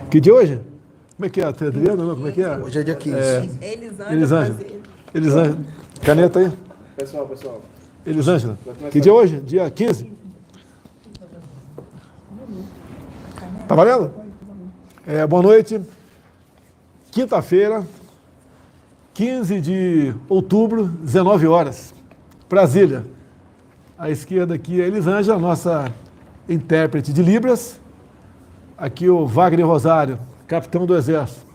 Que dia hoje? Como é que é? Adriano, não? Como é que é? Hoje é dia 15. Elisângela. Elisângela. Caneta aí. Pessoal. Elisângela. Que dia é hoje? Dia 15? Tá valendo? Boa noite. Quinta-feira, 15 de outubro, 19 horas. Brasília. À esquerda aqui é a Elisângela, nossa intérprete de Libras. Aqui o Wagner Rosário, capitão do Exército,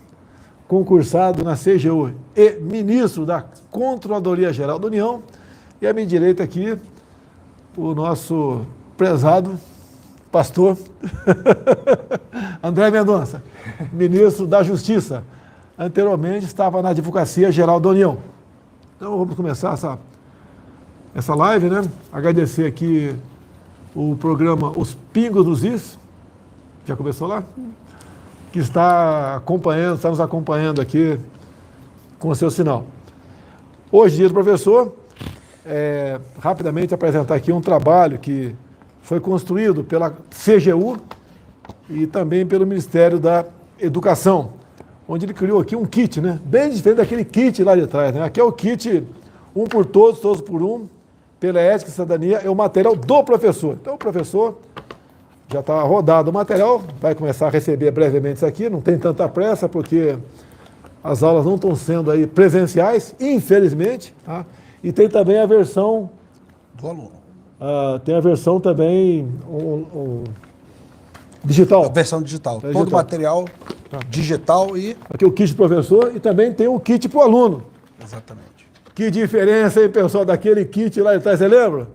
concursado na CGU e ministro da Controladoria Geral da União. E à minha direita aqui, o nosso prezado pastor André Mendonça, ministro da Justiça. Anteriormente estava na Advocacia Geral da União. Então vamos começar essa live, né? Agradecer aqui o programa Os Pingos dos Is. Já começou lá? Que está nos acompanhando aqui com o seu sinal. Hoje, dia do professor, rapidamente apresentar aqui um trabalho que foi construído pela CGU e também pelo Ministério da Educação, onde ele criou aqui um kit, né? Bem diferente daquele kit lá de trás, né? Aqui é o kit um por todos, todos por um, pela ética e cidadania, é o material do professor. Então o professor já está rodado o material, vai começar a receber brevemente isso aqui, não tem tanta pressa, porque as aulas não estão sendo aí presenciais, infelizmente, tá? E tem também a versão do aluno. Tem a versão também digital. A versão digital. Todo o material digital e... Aqui o kit do professor e também tem o kit para o aluno. Exatamente. Que diferença, hein, pessoal, daquele kit lá de trás, você lembra?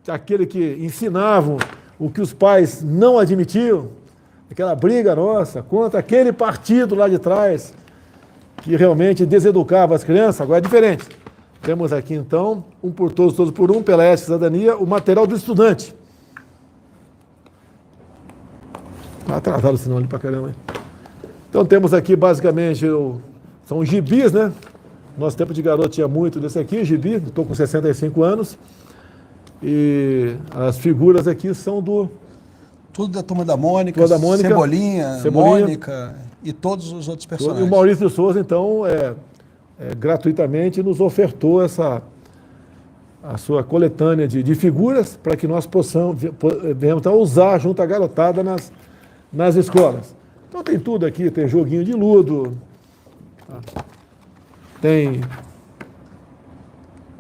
Aquele que ensinavam o que os pais não admitiam, aquela briga nossa contra aquele partido lá de trás, que realmente deseducava as crianças, agora é diferente. Temos aqui, então, um por todos, todos por um, pela ética e cidadania, o material do estudante. Está atrasado o sinal ali pra caramba, hein? Então, temos aqui, basicamente, são gibis, né? Nosso tempo de garoto tinha muito desse aqui, gibi, estou com 65 anos. E as figuras aqui são do... Tudo da Turma da Mônica, Cebolinha, Mônica e todos os outros personagens. E o Maurício de Souza, então, gratuitamente nos ofertou a sua coletânea de figuras para que nós possamos então, usar junto à garotada nas escolas. Então tem tudo aqui, tem joguinho de ludo, tem...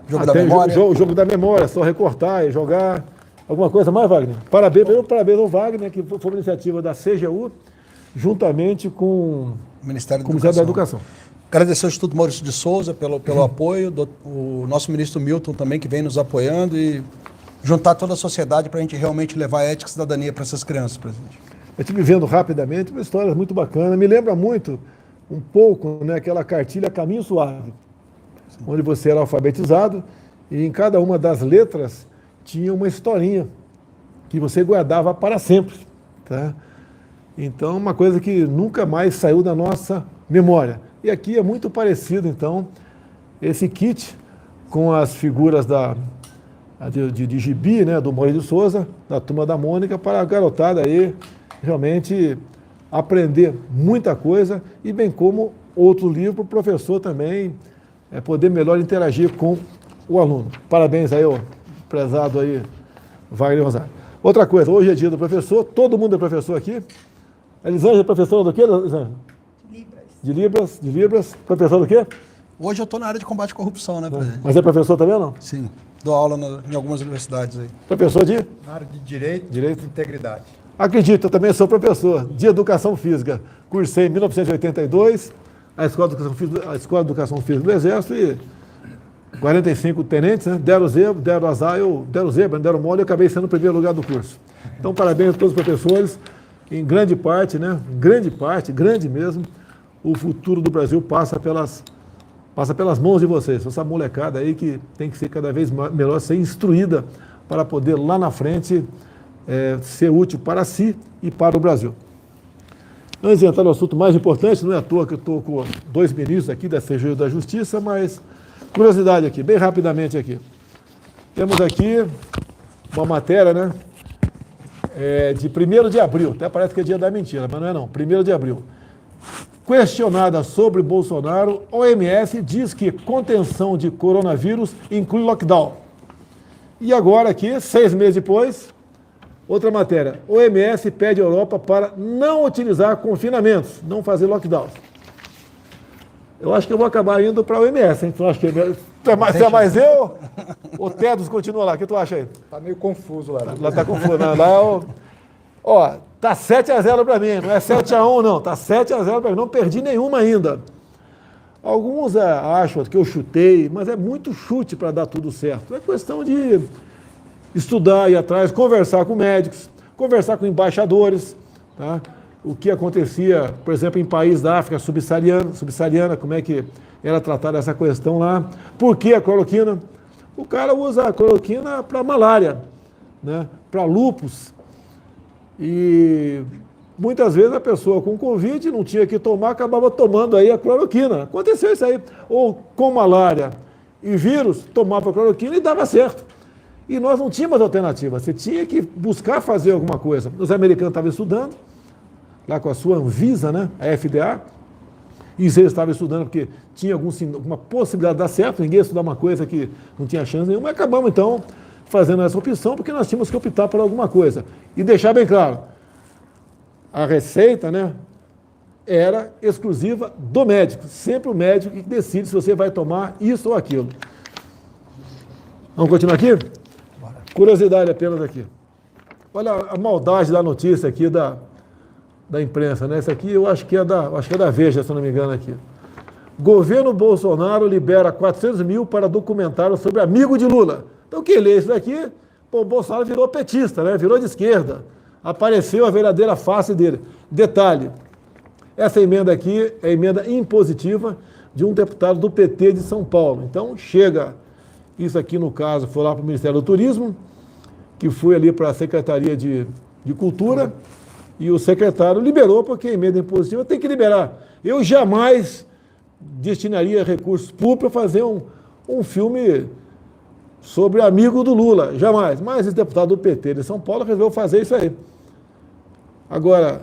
Jogo da memória, só recortar e jogar. Alguma coisa mais, Wagner? Parabéns ao Wagner, que foi uma iniciativa da CGU, juntamente com o Ministério da Educação. Agradecer ao Instituto Maurício de Souza pelo apoio, o nosso ministro Milton também, que vem nos apoiando, e juntar toda a sociedade para a gente realmente levar ética e cidadania para essas crianças, presidente. Eu estive vendo rapidamente uma história muito bacana, me lembra muito, um pouco, né, aquela cartilha Caminho Suave, onde você era alfabetizado e em cada uma das letras tinha uma historinha que você guardava para sempre, tá? Então, uma coisa que nunca mais saiu da nossa memória. E aqui é muito parecido, então, esse kit com as figuras de gibi, né, do Maurício de Souza, da Turma da Mônica, para a garotada aí realmente aprender muita coisa e bem como outro livro para o professor também poder melhor interagir com o aluno. Parabéns aí, ó, prezado aí, Wagner Rosário. Outra coisa, hoje é dia do professor, todo mundo é professor aqui. A Elisângela é professora do quê, Elisângela? De Libras. Professor do quê? Hoje eu estou na área de combate à corrupção, né, presidente? Mas é professor também ou não? Sim, dou aula em algumas universidades aí. Professor de? Na área de Direito e Integridade. Acredito, eu também sou professor de Educação Física. Cursei em 1982, a Escola de Educação Física do Exército e 45 tenentes, né? Deram zebra, deram azar, deram mole e eu acabei sendo o primeiro lugar do curso. Então, parabéns a todos os professores. Em grande parte, né? Grande mesmo, o futuro do Brasil passa pelas mãos de vocês. Essa molecada aí que tem que ser cada vez melhor, ser instruída para poder lá na frente ser útil para si e para o Brasil. Antes de entrar no assunto mais importante, não é à toa que eu estou com dois ministros aqui da CGU e da Justiça, mas curiosidade aqui, bem rapidamente aqui. Temos aqui uma matéria, né? de 1º de abril, até parece que é dia da mentira, mas não é não, 1º de abril. Questionada sobre Bolsonaro, OMS diz que contenção de coronavírus inclui lockdown. E agora aqui, 6 meses depois, outra matéria. OMS pede à Europa para não utilizar confinamentos, não fazer lockdowns. Eu acho que eu vou acabar indo para a OMS, hein? Tu acha que você é mais eu? O Tedros continua lá, o que tu acha aí? Tá meio confuso lá. Lá tá confuso, né? Lá, ó, tá 7-0 para mim, não é 7-1 não, tá 7-0 para mim, não perdi nenhuma ainda. Alguns acham que eu chutei, mas é muito chute para dar tudo certo. É questão de estudar, ir atrás, conversar com médicos, conversar com embaixadores, tá? O que acontecia, por exemplo, em países da África subsaariana, como é que era tratada essa questão lá. Por que a cloroquina? O cara usa a cloroquina para malária, né? Para lúpus. E muitas vezes a pessoa com Covid não tinha que tomar, acabava tomando aí a cloroquina. Aconteceu isso aí. Ou com malária e vírus, tomava a cloroquina e dava certo. E nós não tínhamos alternativa. Você tinha que buscar fazer alguma coisa. Os americanos estavam estudando, lá com a sua Anvisa, né, a FDA, e eles estavam estudando porque tinha alguma possibilidade de dar certo, ninguém ia estudar uma coisa que não tinha chance nenhuma, e acabamos então fazendo essa opção, porque nós tínhamos que optar por alguma coisa. E deixar bem claro, a receita, né, era exclusiva do médico, sempre o médico que decide se você vai tomar isso ou aquilo. Vamos continuar aqui? Curiosidade apenas aqui. Olha a maldade da notícia aqui da imprensa, né? Essa aqui eu acho que é da Veja, se eu não me engano aqui. Governo Bolsonaro libera 400 mil para documentário sobre amigo de Lula. Então quem lê isso daqui, pô, o Bolsonaro virou petista, né? Virou de esquerda. Apareceu a verdadeira face dele. Detalhe, essa emenda aqui é a emenda impositiva de um deputado do PT de São Paulo. Então chega, isso aqui no caso foi lá para o Ministério do Turismo, que foi ali para a Secretaria de Cultura, e o secretário liberou, porque a emenda impositiva tem que liberar. Eu jamais destinaria recursos públicos para fazer um filme sobre amigo do Lula, jamais. Mas esse deputado do PT de São Paulo resolveu fazer isso aí. Agora,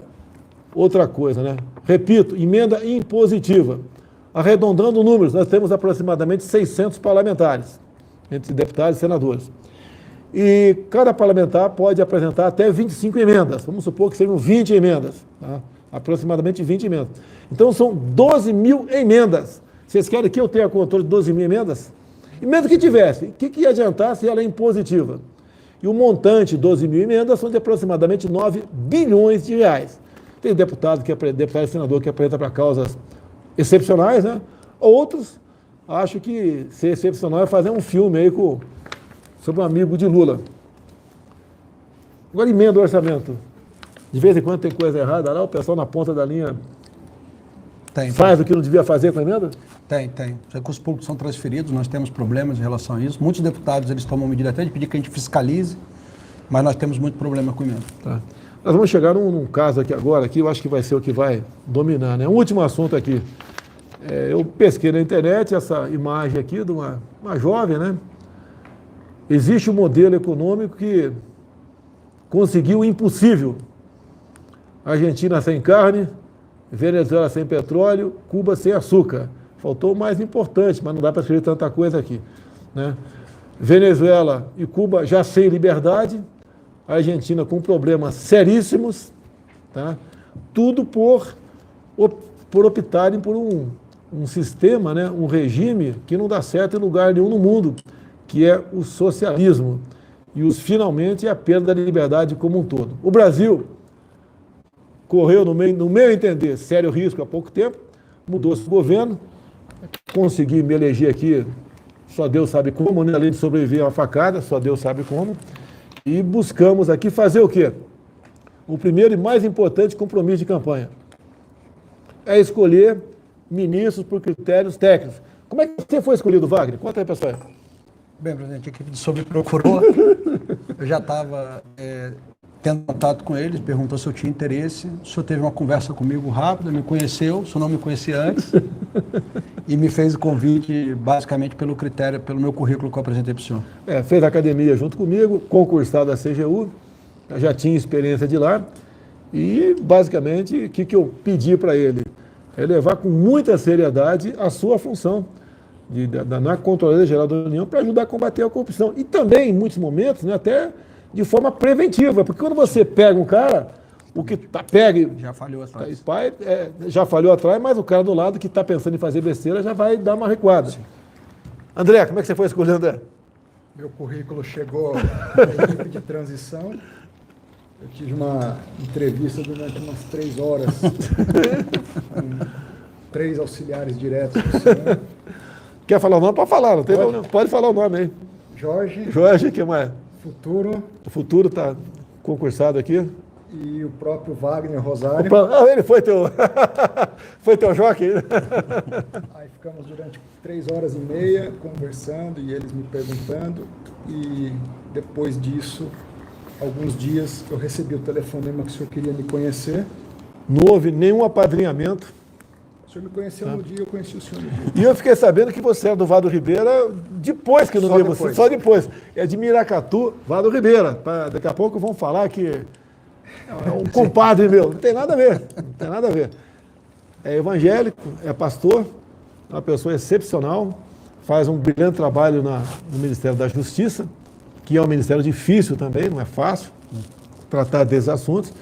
outra coisa, né? Repito, emenda impositiva. Arredondando números, nós temos aproximadamente 600 parlamentares, entre deputados e senadores. E cada parlamentar pode apresentar até 25 emendas. Vamos supor que sejam 20 emendas. Tá? Aproximadamente 20 emendas. Então são 12 mil emendas. Vocês querem que eu tenha controle de 12 mil emendas? E mesmo que tivesse, o que ia adiantar se ela é impositiva? E o montante, 12 mil emendas, são de aproximadamente 9 bilhões de reais. Tem deputado e senador que apresenta para causas excepcionais, né? Outros acham que ser excepcional é fazer um filme aí sobre um amigo de Lula. Agora emenda o orçamento. De vez em quando tem coisa errada lá, o pessoal na ponta da linha faz o que não devia fazer com a emenda? Tem. Os recursos públicos são transferidos, nós temos problemas em relação a isso. Muitos deputados, eles tomam medida até de pedir que a gente fiscalize, mas nós temos muito problema com emenda. Tá. Nós vamos chegar num caso aqui agora, que eu acho que vai ser o que vai dominar, né? Um último assunto aqui. Eu pesquei na internet essa imagem aqui de uma jovem, né? Existe um modelo econômico que conseguiu o impossível. Argentina sem carne, Venezuela sem petróleo, Cuba sem açúcar. Faltou o mais importante, mas não dá para escrever tanta coisa aqui, né? Venezuela e Cuba já sem liberdade, a Argentina com problemas seríssimos, tá? Tudo por optarem por um sistema, né? Um regime que não dá certo em lugar nenhum no mundo, que é o socialismo, e finalmente a perda da liberdade como um todo. O Brasil correu, no meu entender, sério risco há pouco tempo, mudou-se o governo, consegui me eleger aqui, só Deus sabe como, né? Além de sobreviver a uma facada, só Deus sabe como, e buscamos aqui fazer o quê? O primeiro e mais importante compromisso de campanha é escolher ministros por critérios técnicos. Como é que você foi escolhido, Wagner? Conta aí, pessoal. Bem, presidente, a equipe do SOB procurou. Eu já estava tendo contato com eles, perguntou se eu tinha interesse. O senhor teve uma conversa comigo rápida, me conheceu, o senhor não me conhecia antes, e me fez o convite basicamente pelo critério, pelo meu currículo que eu apresentei para o senhor. Fez academia junto comigo, concursado da CGU, já tinha experiência de lá, e basicamente o que eu pedi para ele? É levar com muita seriedade a sua função na Controladoria Geral da União para ajudar a combater a corrupção. E também, em muitos momentos, né, até de forma preventiva, porque quando você pega um cara, o que pega... Já falhou atrás. Já falhou atrás, mas o cara do lado que está pensando em fazer besteira já vai dar uma recuada. Sim. André, como é que você foi escolher, André? Meu currículo chegou na equipe de transição. Eu tive uma entrevista durante umas 3 horas com 3 auxiliares diretos do senhor. Quer falar o nome? Pode falar, não tem problema. Pode falar o nome aí. Jorge, que mais? Futuro. O Futuro está concursado aqui. E o próprio Wagner Rosário. Ele foi teu, foi teu jockey. Aí ficamos durante 3 horas e meia conversando e eles me perguntando. E depois disso, alguns dias, eu recebi o telefonema que o senhor queria me conhecer. Não houve nenhum apadrinhamento. O senhor me conheceu no dia, eu conheci o senhor no dia. E eu fiquei sabendo que você era do Vado Ribeira depois que eu não vi você, só depois. É de Miracatu, Vado Ribeira. Daqui a pouco vão falar que é um compadre meu. Não tem nada a ver, não tem nada a ver. É evangélico, é pastor, é uma pessoa excepcional, faz um brilhante trabalho no Ministério da Justiça, que é um ministério difícil também, não é fácil tratar desses assuntos.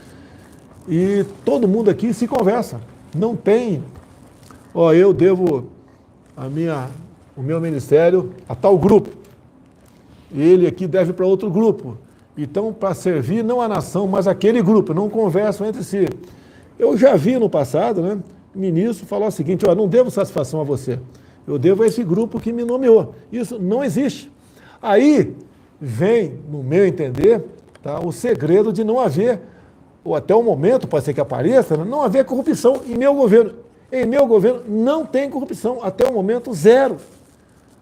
E todo mundo aqui se conversa. Não tem... eu devo o meu ministério a tal grupo. Ele aqui deve para outro grupo. Então, para servir não a nação, mas aquele grupo, não conversam entre si. Eu já vi no passado, né, o ministro falar o seguinte: não devo satisfação a você, eu devo a esse grupo que me nomeou. Isso não existe. Aí vem, no meu entender, tá, o segredo de não haver, ou até o momento, pode ser que apareça, né, não haver corrupção em meu governo. Em meu governo não tem corrupção, até o momento zero.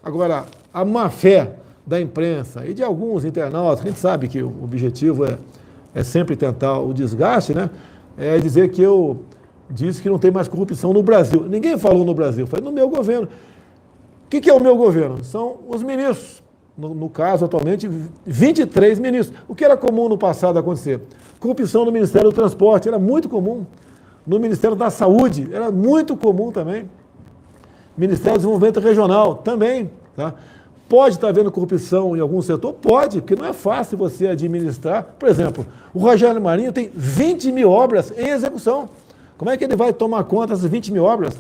Agora, a má-fé da imprensa e de alguns internautas, a gente sabe que o objetivo é sempre tentar o desgaste, né? É dizer que eu disse que não tem mais corrupção no Brasil. Ninguém falou no Brasil, falei no meu governo. O que é o meu governo? São os ministros. No caso, atualmente, 23 ministros. O que era comum no passado acontecer? Corrupção no Ministério do Transporte era muito comum. No Ministério da Saúde era muito comum também. Ministério do Desenvolvimento Regional também, tá? Pode estar havendo corrupção em algum setor? Pode, porque não é fácil você administrar. Por exemplo, o Rogério Marinho tem 20 mil obras em execução. Como é que ele vai tomar conta dessas 20 mil obras?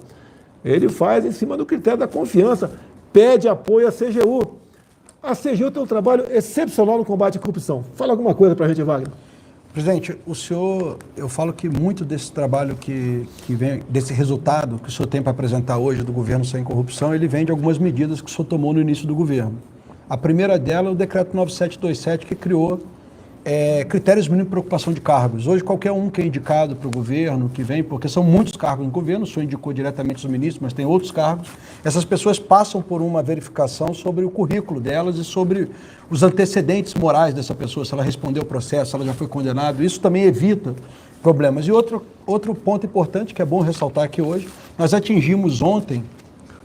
Ele faz em cima do critério da confiança, pede apoio à CGU. A CGU tem um trabalho excepcional no combate à corrupção. Fala alguma coisa para a gente, Wagner. Presidente, o senhor, eu falo que muito desse trabalho que vem, desse resultado que o senhor tem para apresentar hoje do governo sem corrupção, ele vem de algumas medidas que o senhor tomou no início do governo. A primeira dela é o decreto 9727, que criou critérios mínimos de preocupação de cargos. Hoje, qualquer um que é indicado para o governo, que vem, porque são muitos cargos no governo, o senhor indicou diretamente os ministros, mas tem outros cargos, essas pessoas passam por uma verificação sobre o currículo delas e sobre os antecedentes morais dessa pessoa, se ela respondeu o processo, se ela já foi condenada. Isso também evita problemas. E outro ponto importante, que é bom ressaltar aqui hoje, nós atingimos ontem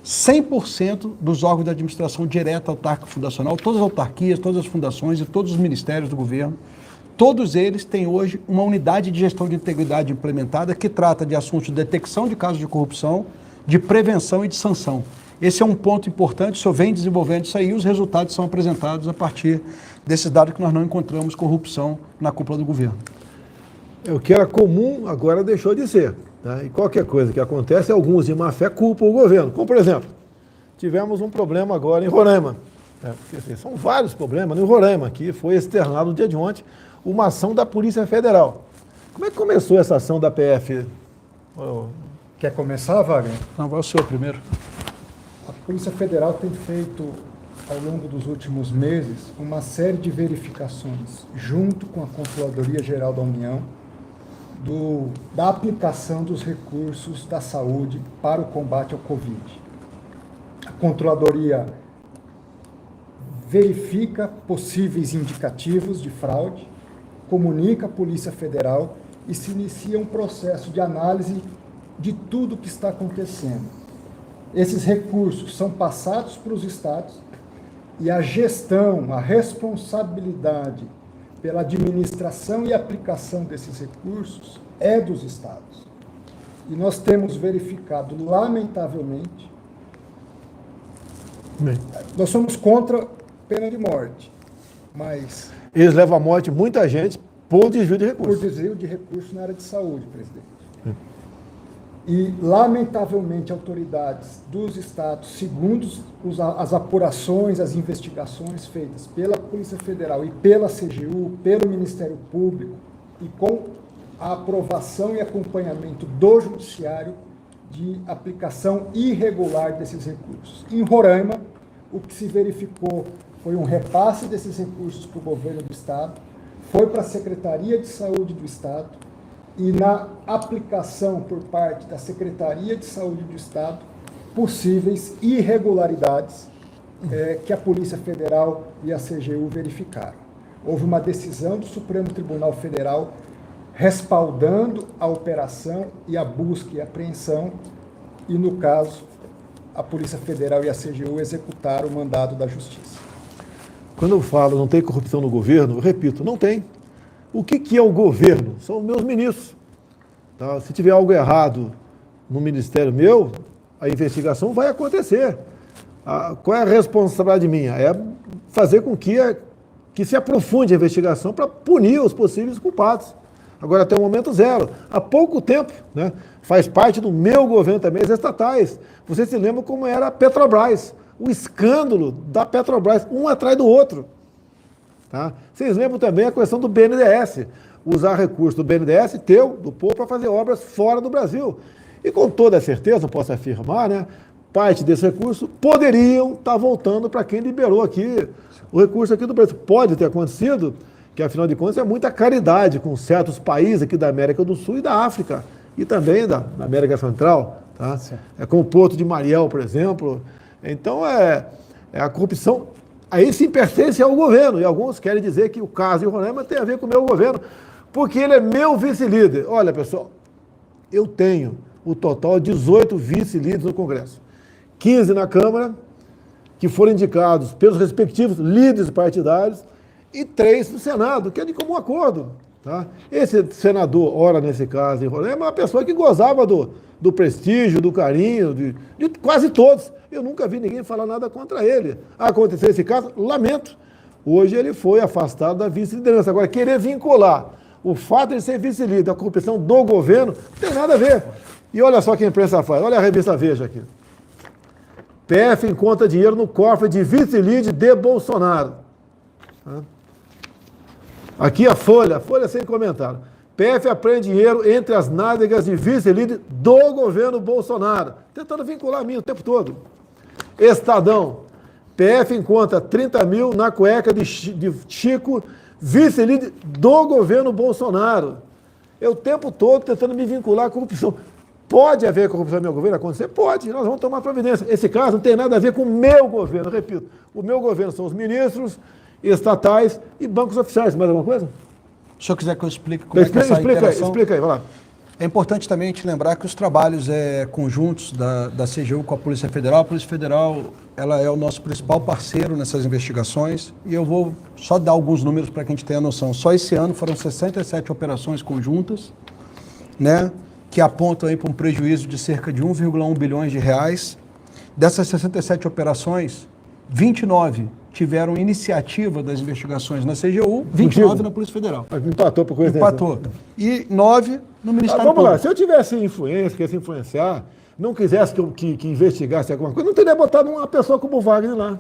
100% dos órgãos de administração direta autárquica fundacional, todas as autarquias, todas as fundações e todos os ministérios do governo, todos eles têm hoje uma unidade de gestão de integridade implementada que trata de assuntos de detecção de casos de corrupção, de prevenção e de sanção. Esse é um ponto importante, o senhor vem desenvolvendo isso aí e os resultados são apresentados a partir desses dados que nós não encontramos corrupção na cúpula do governo. O que era comum agora deixou de ser. Tá? E qualquer coisa que acontece, alguns de má fé culpam o governo. Como, por exemplo, tivemos um problema agora em Roraima. São vários problemas no Roraima, que foi externado no dia de ontem uma ação da Polícia Federal. Como é que começou essa ação da PF? Quer começar, Wagner? Não, vai o senhor primeiro. A Polícia Federal tem feito, ao longo dos últimos meses, uma série de verificações, junto com a Controladoria Geral da União, da aplicação dos recursos da saúde para o combate ao Covid. A Controladoria verifica possíveis indicativos de fraude, comunica à Polícia Federal e se inicia um processo de análise de tudo o que está acontecendo. Esses recursos são passados para os estados e a gestão, a responsabilidade pela administração e aplicação desses recursos é dos estados. E nós temos verificado, lamentavelmente, nós somos contra pena de morte, mas... Eles levam à morte muita gente por desvio de Por recursos. desvio de recursos na área de saúde, presidente. E, lamentavelmente, autoridades dos estados, segundo as apurações, as investigações feitas pela Polícia Federal e pela CGU, pelo Ministério Público, e com a aprovação e acompanhamento do Judiciário de aplicação irregular desses recursos. Em Roraima, o que se verificou foi um repasse desses recursos para o governo do Estado, foi para a Secretaria de Saúde do Estado, e na aplicação por parte da Secretaria de Saúde do Estado, possíveis irregularidades que a Polícia Federal e a CGU verificaram. Houve uma decisão do Supremo Tribunal Federal respaldando a operação e a busca e apreensão, e, no caso, a Polícia Federal e a CGU executaram o mandado da Justiça. Quando eu falo não tem corrupção no governo, eu repito, não tem. O que é o governo? São os meus ministros. Tá? Se tiver algo errado no ministério meu, a investigação vai acontecer. Qual é a responsabilidade minha? É fazer com que se aprofunde a investigação para punir os possíveis culpados. Agora, até o momento, zero. Há pouco tempo, né, faz parte do meu governo também, as estatais. Vocês se lembram como era a Petrobras, o escândalo da Petrobras, um atrás do outro. Tá? Vocês lembram também a questão do BNDES, usar recurso do BNDES, do povo, para fazer obras fora do Brasil. E com toda certeza, posso afirmar, né, parte desse recurso poderiam estar voltando para quem liberou aqui o recurso aqui do Brasil. Pode ter acontecido, que afinal de contas é muita caridade com certos países aqui da América do Sul e da África, e também da América Central. Tá? É como o Porto de Mariel, por exemplo. Então, é a corrupção, aí sim pertence ao governo, e alguns querem dizer que o caso de Roraima tem a ver com o meu governo, porque ele é meu vice-líder. Olha, pessoal, eu tenho o total de 18 vice-líderes no Congresso, 15 na Câmara, que foram indicados pelos respectivos líderes partidários, e 3 no Senado, que é de comum acordo. Tá? Esse senador, ora nesse caso em Roraima, é uma pessoa que gozava do prestígio, do carinho, de quase todos. Eu nunca vi ninguém falar nada contra ele. Aconteceu esse caso, lamento. Hoje ele foi afastado da vice-liderança. Agora, querer vincular o fato de ser vice-líder à corrupção do governo, não tem nada a ver. E olha só o que a imprensa faz. Olha a revista Veja aqui. PF encontra dinheiro no cofre de vice-líder de Bolsonaro. Aqui a Folha sem comentário. PF apreende dinheiro entre as nádegas de vice-líder do governo Bolsonaro. Tentando vincular a mim o tempo todo. Estadão. PF encontra 30 mil na cueca de Chico, vice-líder do governo Bolsonaro. Eu o tempo todo tentando me vincular à corrupção. Pode haver corrupção no meu governo? Acontecer? Pode, nós vamos tomar providência. Esse caso não tem nada a ver com o meu governo, repito. O meu governo são os ministros, estatais e bancos oficiais. Mais alguma coisa? Se o senhor quiser que eu explique como é que essa interação... Explica aí, vai lá. É importante também a gente lembrar que os trabalhos conjuntos da CGU com a Polícia Federal ela é o nosso principal parceiro nessas investigações, e eu vou só dar alguns números para que a gente tenha noção. Só esse ano foram 67 operações conjuntas, né, que apontam aí para um prejuízo de cerca de 1,1 bilhões de reais. Dessas 67 operações, 29 tiveram iniciativa das investigações na CGU, 29 na Polícia Federal. Empatou por coincidência. Empatou. E 9 no Ministério Vamos Público. lá, se eu tivesse influência, quisesse influenciar, não quisesse que investigasse alguma coisa, não teria botado uma pessoa como o Wagner lá.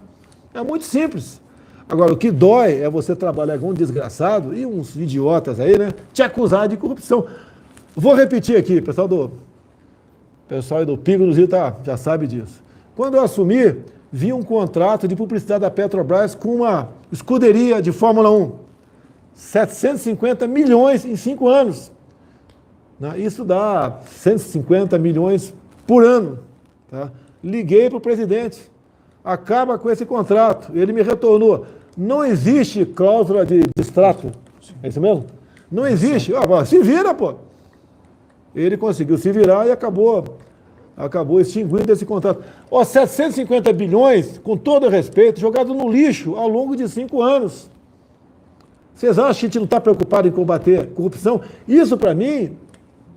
É muito simples. Agora, o que dói é você trabalhar com um desgraçado e uns idiotas aí, né, te acusar de corrupção. Vou repetir aqui, pessoal aí do Pingo do Rio já sabe disso. Quando eu assumi, vi um contrato de publicidade da Petrobras com uma escuderia de Fórmula 1. 750 milhões em 5 anos. Isso dá 150 milhões por ano. Tá? Liguei para o presidente. Acaba com esse contrato. Ele me retornou. Não existe cláusula de extrato. É isso mesmo? Não existe. Se vira, pô. Ele conseguiu se virar e acabou extinguindo esse contrato. 750 bilhões, com todo respeito, jogado no lixo ao longo de 5 anos. Vocês acham que a gente não está preocupado em combater corrupção? Isso, para mim,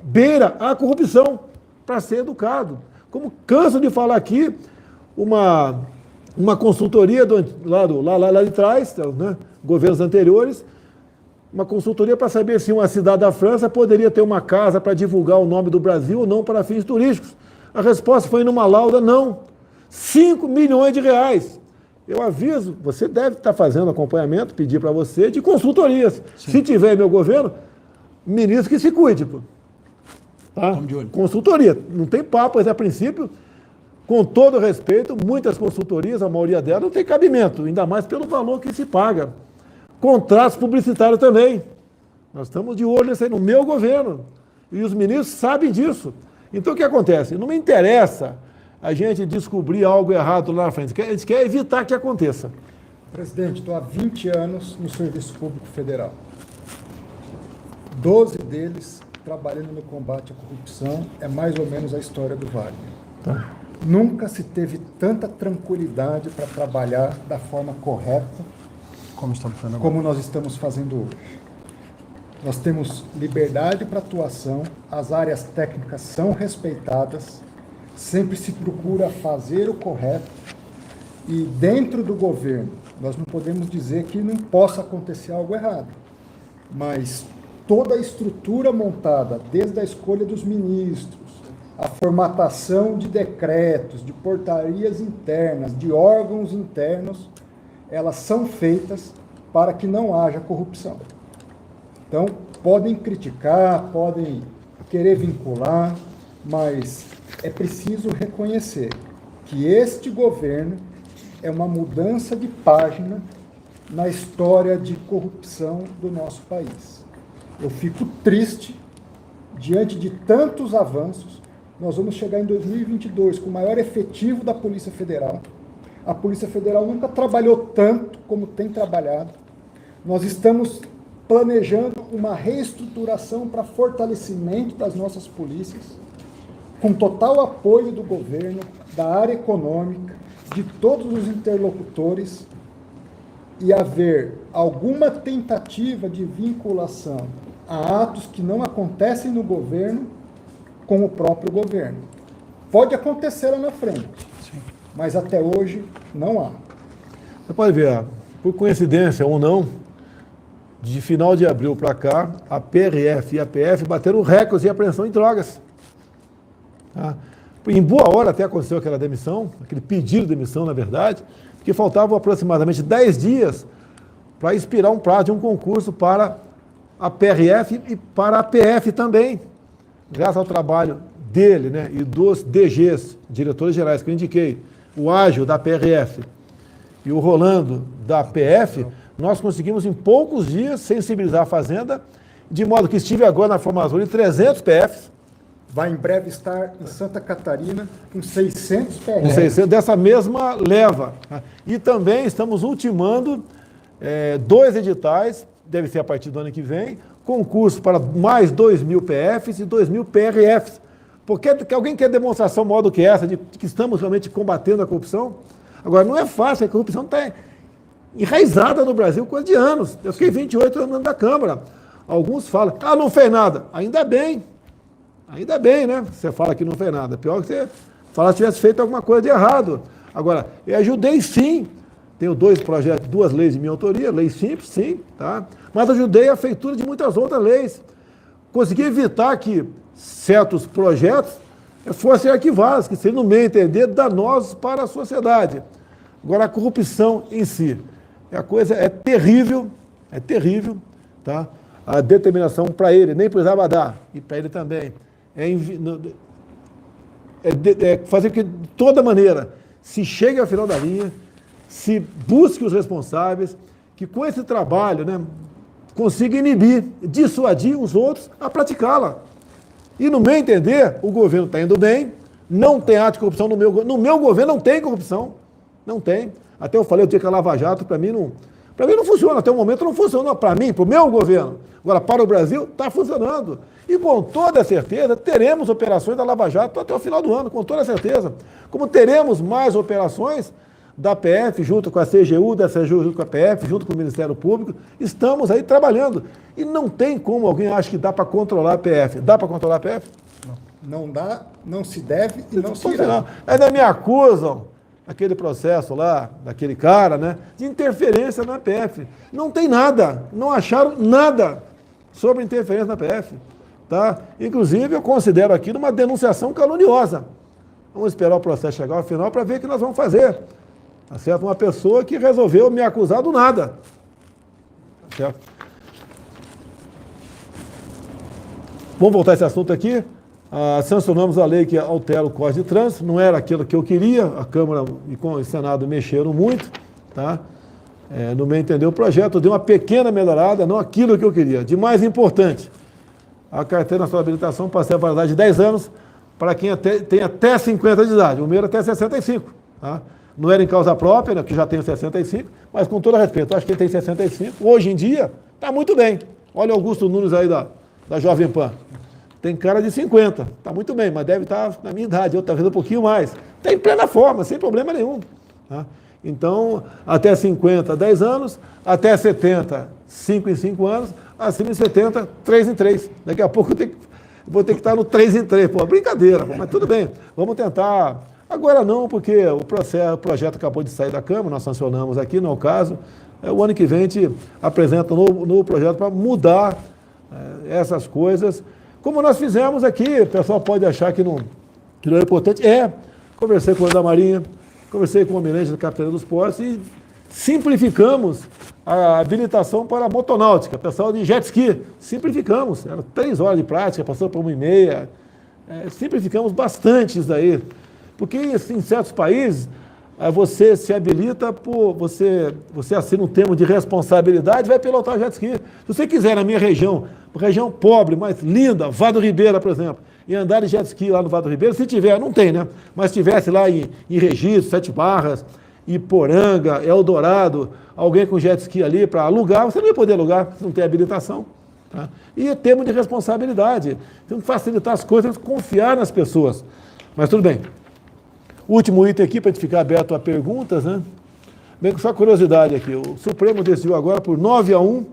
beira a corrupção, para ser educado. Como canso de falar aqui, uma consultoria lá de trás, né, governos anteriores, uma consultoria para saber se uma cidade da França poderia ter uma casa para divulgar o nome do Brasil ou não para fins turísticos. A resposta foi numa lauda, não. 5 milhões de reais. Eu aviso, você deve estar fazendo acompanhamento, pedir para você, de consultorias. Sim. Se tiver em meu governo, ministro que se cuide. Pô. Tá? Consultoria. Não tem papo, mas a princípio, com todo respeito, muitas consultorias, a maioria delas, não tem cabimento, ainda mais pelo valor que se paga. Contratos publicitários também. Nós estamos de olho nisso aí no meu governo. E os ministros sabem disso. Então o que acontece? Não me interessa a gente descobrir algo errado lá na frente. A gente quer evitar que aconteça. Presidente, estou há 20 anos no Serviço Público Federal. 12 deles trabalhando no combate à corrupção. É mais ou menos a história do Wagner. Tá. Nunca se teve tanta tranquilidade para trabalhar da forma correta como nós estamos fazendo hoje. Nós temos liberdade para atuação, as áreas técnicas são respeitadas, sempre se procura fazer o correto e dentro do governo, nós não podemos dizer que não possa acontecer algo errado, mas toda a estrutura montada, desde a escolha dos ministros, a formatação de decretos, de portarias internas, de órgãos internos, elas são feitas para que não haja corrupção. Então, podem criticar, podem querer vincular, mas é preciso reconhecer que este governo é uma mudança de página na história de corrupção do nosso país. Eu fico triste, diante de tantos avanços, nós vamos chegar em 2022 com o maior efetivo da Polícia Federal. A Polícia Federal nunca trabalhou tanto como tem trabalhado. Nós estamos planejando uma reestruturação para fortalecimento das nossas polícias, com total apoio do governo, da área econômica, de todos os interlocutores, e haver alguma tentativa de vinculação a atos que não acontecem no governo com o próprio governo. Pode acontecer lá na frente, sim, mas até hoje não há. Você pode ver, por coincidência ou não, de final de abril para cá, a PRF e a PF bateram recordes de apreensão em drogas. Tá? Em boa hora até aconteceu aquela demissão, aquele pedido de demissão, na verdade, porque faltavam aproximadamente 10 dias para expirar um prazo de um concurso para a PRF e para a PF também. Graças ao trabalho dele, né, e dos DGs, diretores gerais, que eu indiquei, o Ágil da PRF e o Rolando da PF, nós conseguimos em poucos dias sensibilizar a Fazenda, de modo que estive agora na formação de 300 PFs. Vai em breve estar em Santa Catarina com 600 PFs. Com 600, dessa mesma leva. E também estamos ultimando 2 editais, deve ser a partir do ano que vem, concurso para mais 2.000 PFs e 2.000 PRFs. Porque alguém quer demonstração maior do que essa, de que estamos realmente combatendo a corrupção? Agora, não é fácil, a corrupção está enraizada no Brasil, coisa de anos. Eu fiquei 28 anos da Câmara. Alguns falam, não fez nada. Ainda bem, né? Você fala que não fez nada. Pior que você falar se tivesse feito alguma coisa de errado. Agora, eu ajudei sim. Tenho 2 projetos, 2 leis de minha autoria, lei simples, sim, tá? Mas ajudei a feitura de muitas outras leis. Consegui evitar que certos projetos fossem arquivados, que seriam, no meu entender, danosos para a sociedade. Agora, a corrupção em si, a coisa é terrível, tá? A determinação para ele, nem precisava dar, e para ele também, fazer que, de toda maneira, se chegue ao final da linha, se busque os responsáveis, que com esse trabalho, né, consiga inibir, dissuadir os outros a praticá-la. E, no meu entender, o governo está indo bem, não tem ato de corrupção no meu governo, não tem corrupção, não tem. Até eu falei o dia que a Lava Jato, para mim não funciona, até o momento não funciona para mim, para o meu governo. Agora, para o Brasil, está funcionando. E com toda certeza, teremos operações da Lava Jato até o final do ano, com toda certeza. Como teremos mais operações da PF, junto com a CGU, da CGU junto com a PF, junto com o Ministério Público, estamos aí trabalhando. E não tem como alguém acha que dá para controlar a PF. Dá para controlar a PF? Não dá, não se deve e não se irá. Ainda me acusam, aquele processo lá, daquele cara, né, de interferência na PF. Não tem nada, não acharam nada sobre interferência na PF. Tá? Inclusive, eu considero aquilo uma denunciação caluniosa. Vamos esperar o processo chegar ao final para ver o que nós vamos fazer. Tá certo? Uma pessoa que resolveu me acusar do nada. Tá certo? Vamos voltar a esse assunto aqui. Sancionamos a lei que altera o Código de Trânsito. Não era aquilo que eu queria. A Câmara e o Senado mexeram muito. Tá? No meu entender, o projeto deu uma pequena melhorada, não aquilo que eu queria. De mais importante, a carteira nacional de habilitação passa a validade de 10 anos para quem tem até 50 de idade. O meu era até 65. Tá? Não era em causa própria, né, que já tenho 65, mas com todo respeito, acho que ele tem 65. Hoje em dia, está muito bem. Olha o Augusto Nunes aí da Jovem Pan. Tem cara de 50, está muito bem, mas deve estar na minha idade, eu talvez um pouquinho mais. Está em plena forma, sem problema nenhum. Tá? Então, até 50, 10 anos, até 70, 5 em 5 anos, acima de 70, 3 em 3. Daqui a pouco eu vou ter que estar no 3 em 3. Pô, brincadeira, mas tudo bem. Vamos tentar. Agora não, porque o projeto acabou de sair da Câmara, nós sancionamos aqui, não é o caso. O ano que vem a gente apresenta um novo projeto para mudar essas coisas, como nós fizemos aqui. O pessoal pode achar que não é importante. Conversei com o da Marinha, conversei com o Almirante da Capitania dos Portos e simplificamos a habilitação para a motonáutica. Pessoal de jet ski, simplificamos. Eram 3 horas de prática, passou para 1h30. Simplificamos bastante isso daí. Porque em certos países, você se habilita por... Você assina um termo de responsabilidade e vai pilotar jet ski. Se você quiser, na minha região pobre, mas linda, Vado Ribeira, por exemplo, e andar de jet ski lá no Vado Ribeira, se tiver, não tem, né? Mas se tivesse lá em Registro, 7 Barras, Iporanga, Eldorado, alguém com jet ski ali para alugar, você não ia poder alugar, se não tem habilitação. Tá? E termo de responsabilidade. Tem que facilitar as coisas, confiar nas pessoas. Mas tudo bem. Último item aqui, para a gente ficar aberto a perguntas, né? Bem, com só curiosidade aqui, o Supremo decidiu agora por 9-1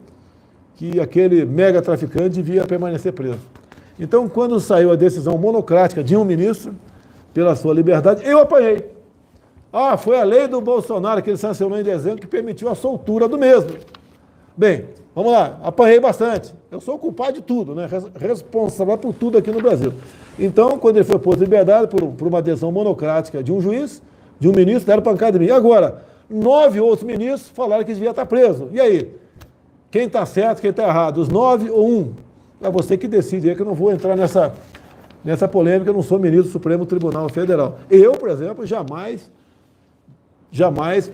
que aquele mega traficante devia permanecer preso. Então, quando saiu a decisão monocrática de um ministro, pela sua liberdade, eu apanhei. Foi a lei do Bolsonaro que ele sancionou em dezembro que permitiu a soltura do mesmo. Bem, vamos lá, apanhei bastante. Eu sou culpado de tudo, né? Responsável por tudo aqui no Brasil. Então, quando ele foi posto em liberdade por uma decisão monocrática de um juiz, de um ministro, deram pancada em mim. Agora, 9 outros ministros falaram que devia estar preso. E aí? Quem está certo, quem está errado? Os 9 ou 1? É você que decide, é que eu não vou entrar nessa polêmica, eu não sou ministro do Supremo Tribunal Federal. Eu, por exemplo, jamais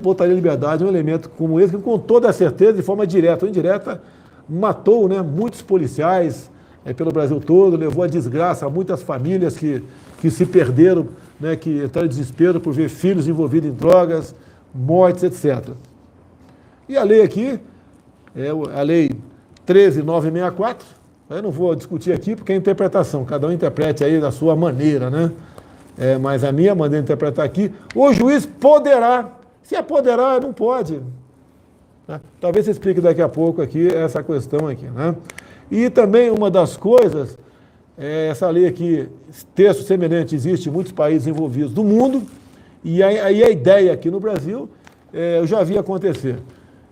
botaria em liberdade um elemento como esse, que com toda a certeza, de forma direta ou indireta, matou, né, muitos policiais pelo Brasil todo, levou a desgraça a muitas famílias que se perderam, né, que entraram em desespero por ver filhos envolvidos em drogas, mortes, etc. E a lei aqui, a lei 13.964, eu não vou discutir aqui porque é interpretação, cada um interprete aí da sua maneira, né? Mas a minha maneira de interpretar aqui, o juiz poderá, se apoderar, não pode. Né? Talvez você explique daqui a pouco aqui essa questão aqui, né? E também uma das coisas, essa lei aqui, texto semelhante, existe em muitos países envolvidos do mundo, e aí a ideia aqui no Brasil, eu já vi acontecer.